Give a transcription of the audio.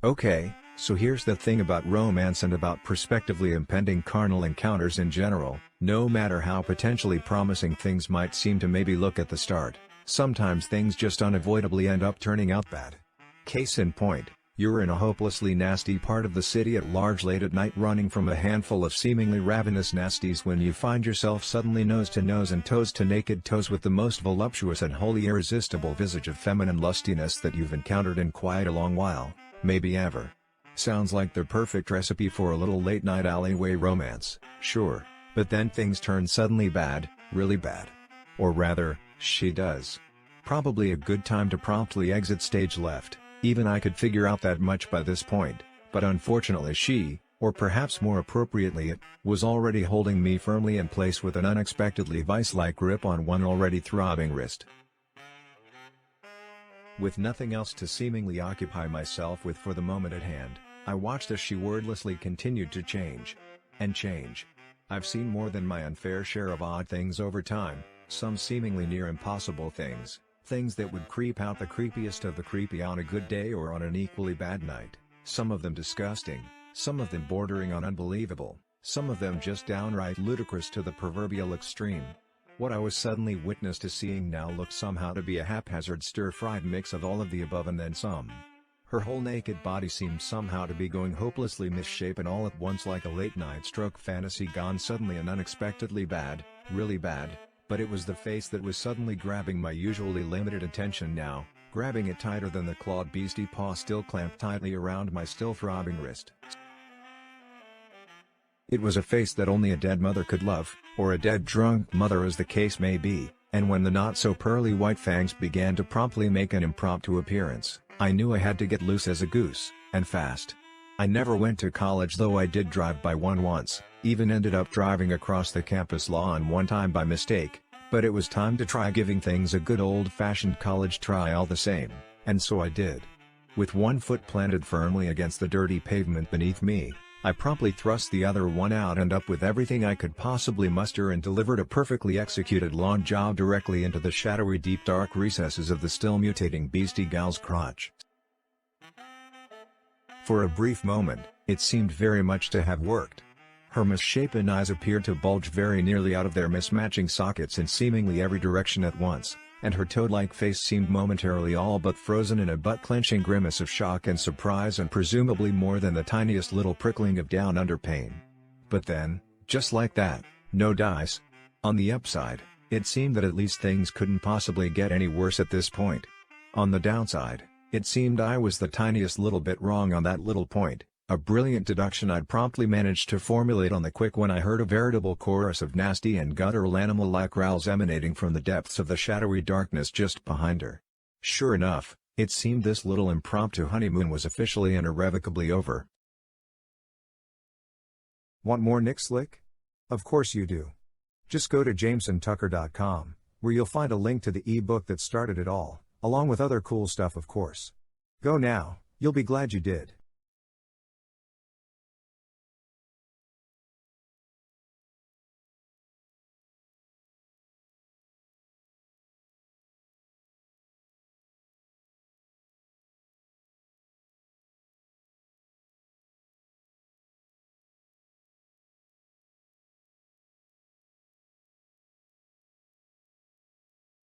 Okay, so here's the thing about romance and about prospectively impending carnal encounters in general: no matter how potentially promising things might seem to maybe look at the start, sometimes things just unavoidably end up turning out bad. Case in point, you're in a hopelessly nasty part of the city at large late at night running from a handful of seemingly ravenous nasties when you find yourself suddenly nose to nose and toes to naked toes with the most voluptuous and wholly irresistible visage of feminine lustiness that you've encountered in quite a long while, maybe ever. Sounds like the perfect recipe for a little late-night alleyway romance, sure, but then things turn suddenly bad, really bad. Or rather, she does. Probably a good time to promptly exit stage left. Even I could figure out that much by this point, but unfortunately she, or perhaps more appropriately it, was already holding me firmly in place with an unexpectedly vice-like grip on one already throbbing wrist. With nothing else to seemingly occupy myself with for the moment at hand, I watched as she wordlessly continued to change. And change. I've seen more than my unfair share of odd things over time, some seemingly near impossible things. Things that would creep out the creepiest of the creepy on a good day or on an equally bad night, some of them disgusting, some of them bordering on unbelievable, some of them just downright ludicrous to the proverbial extreme. What I was suddenly witness to seeing now looked somehow to be a haphazard stir-fried mix of all of the above and then some. Her whole naked body seemed somehow to be going hopelessly misshapen all at once, like a late-night stroke fantasy gone suddenly and unexpectedly bad, really bad. But it was the face that was suddenly grabbing my usually limited attention now, grabbing it tighter than the clawed beastie paw still clamped tightly around my still throbbing wrist. It was a face that only a dead mother could love, or a dead drunk mother as the case may be, and when the not-so-pearly white fangs began to promptly make an impromptu appearance, I knew I had to get loose as a goose, and fast. I never went to college, though I did drive by one once, even ended up driving across the campus lawn one time by mistake, but it was time to try giving things a good old-fashioned college try all the same, and so I did. With one foot planted firmly against the dirty pavement beneath me, I promptly thrust the other one out and up with everything I could possibly muster and delivered a perfectly executed lawn job directly into the shadowy deep dark recesses of the still mutating beastie gal's crotch. For a brief moment, it seemed very much to have worked. Her misshapen eyes appeared to bulge very nearly out of their mismatching sockets in seemingly every direction at once, and her toad-like face seemed momentarily all but frozen in a butt-clenching grimace of shock and surprise and presumably more than the tiniest little prickling of down-under pain. But then, just like that, no dice. On the upside, it seemed that at least things couldn't possibly get any worse at this point. On the downside, it seemed I was the tiniest little bit wrong on that little point, a brilliant deduction I'd promptly managed to formulate on the quick when I heard a veritable chorus of nasty and guttural animal-like growls emanating from the depths of the shadowy darkness just behind her. Sure enough, it seemed this little impromptu honeymoon was officially and irrevocably over. Want more Nick Slick? Of course you do. Just go to jamesontucker.com, where you'll find a link to the ebook that started it all, along with other cool stuff, of course. Go now, you'll be glad you did.